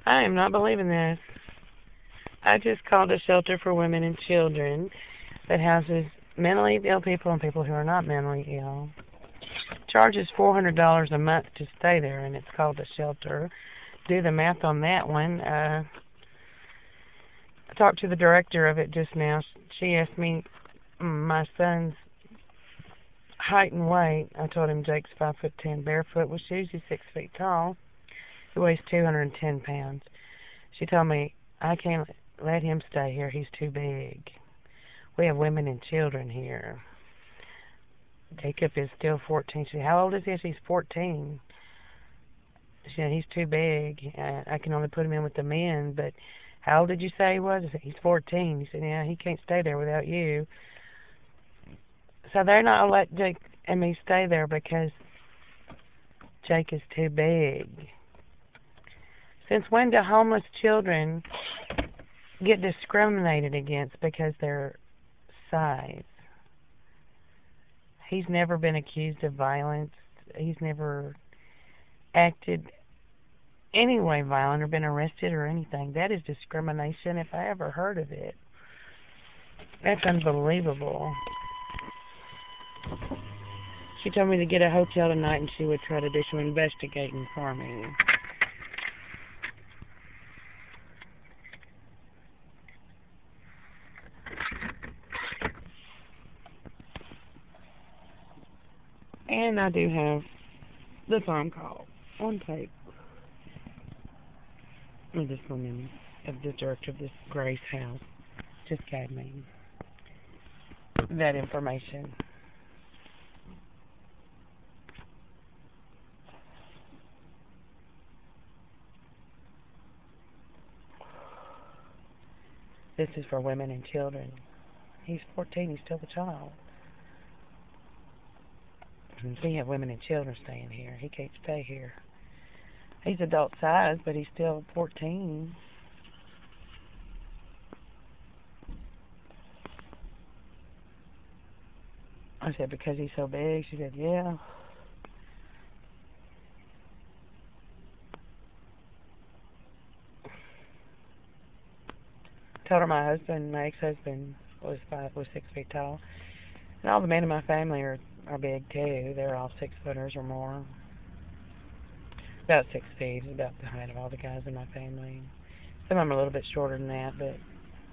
I am not believing this. I just called a shelter for women and children that houses mentally ill people and people who are not mentally ill. Charges $400 a month to stay there, and it's called a shelter. Do the math on that one. I talked to the director of it just now. She asked me my son's height and weight. I told him Jake's 5'10", barefoot with shoes. He's 6 feet tall. He weighs 210 pounds. She told me I can't let him stay here. He's too big. We have women and children here. Jacob is still 14. She said, how old is he? He's 14. She said, he's too big. I can only put him in with the men, but how old did you say he was? I said, he's 14. He said, yeah, he can't stay there without you. So they're not going to let Jake and me stay there because Jake is too big. Since when do homeless children get discriminated against because they're size? He's never been accused of violence. He's never acted any way violent or been arrested or anything. That is discrimination if I ever heard of it. That's unbelievable. She told me to get a hotel tonight and she would try to do some investigating for me. And I do have the phone call on tape of this woman, of the director of this Grace house, just gave me that information. This is for women and children. He's 14, he's still a child. We have women and children staying here. He can't stay here. He's adult size, but he's still 14. I said, because he's so big? She said, yeah. Told her my ex-husband was 6 feet tall. And all the men in my family are big too. They're all 6-footers or more. About 6 feet is about the height of all the guys in my family. Some of them are a little bit shorter than that, but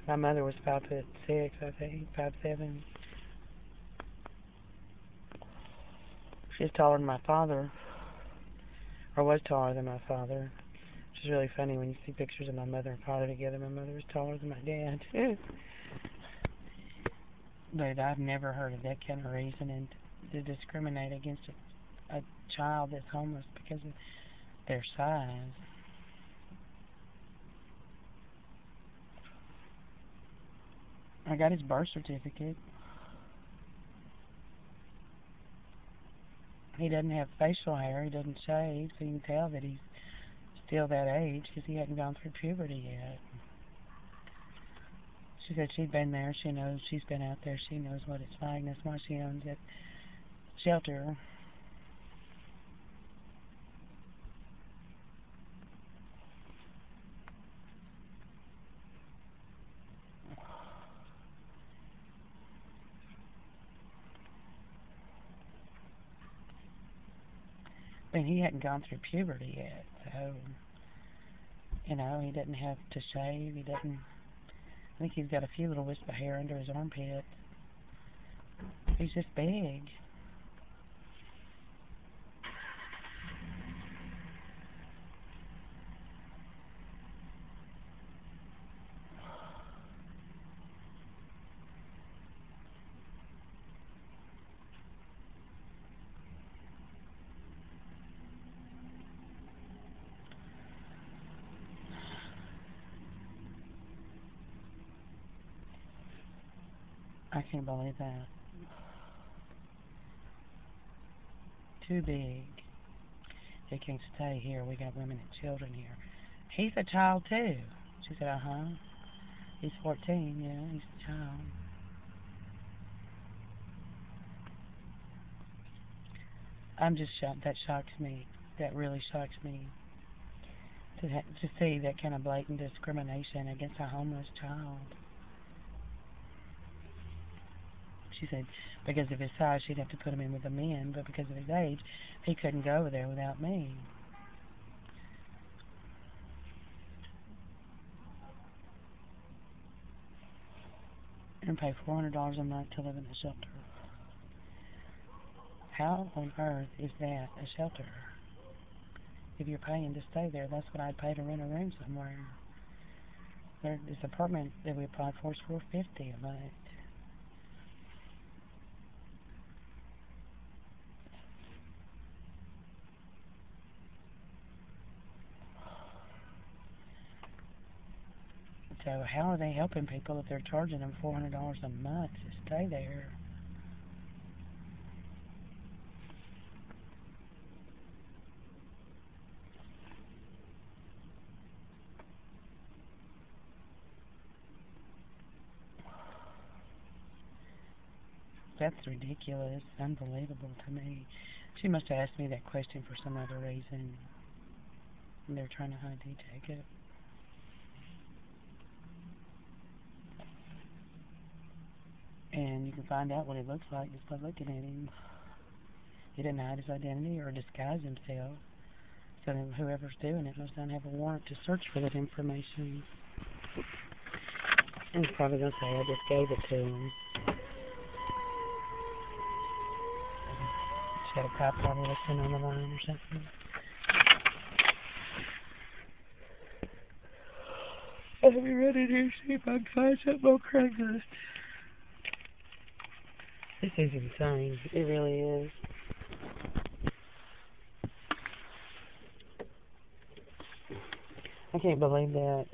my mother was 5'6", I think, 5'7". She's taller than my father, or was taller than my father. Which is really funny when you see pictures of my mother and father together. My mother was taller than my dad. But I've never heard of that kind of reasoning to discriminate against a child that's homeless because of their size. I got his birth certificate. He doesn't have facial hair. He doesn't shave, so you can tell that he's still that age because he hadn't gone through puberty yet. She said she'd been there. She knows. She's been out there. She knows what it's like. That's why she owns that shelter. But he hadn't gone through puberty yet, so he doesn't have to shave. He doesn't. I think he's got a few little wisps of hair under his armpit. He's just big. I can't believe that. Too big. They can't stay here. We got women and children here. He's a child too. She said, uh-huh. He's 14, yeah, he's a child. I'm just shocked. That shocks me. That really shocks me. to see that kind of blatant discrimination against a homeless child. She said because of his size, she'd have to put him in with the men, but because of his age, he couldn't go over there without me. And pay $400 a month to live in a shelter. How on earth is that a shelter? If you're paying to stay there, that's what I'd pay to rent a room somewhere. This apartment that we applied for is $450 a month. So how are they helping people if they're charging them $400 a month to stay there? That's ridiculous, unbelievable to me. She must have asked me that question for some other reason. And they're trying to ID check it. And you can find out what it looks like just by looking at him. He didn't hide his identity or disguise himself. So whoever's doing it must not have a warrant to search for that information. And he's probably going to say, I just gave it to him. She had a cop probably listening on the line or something. I'll be ready to see if I can find something on Craigslist. This is insane. It really is. I can't believe that.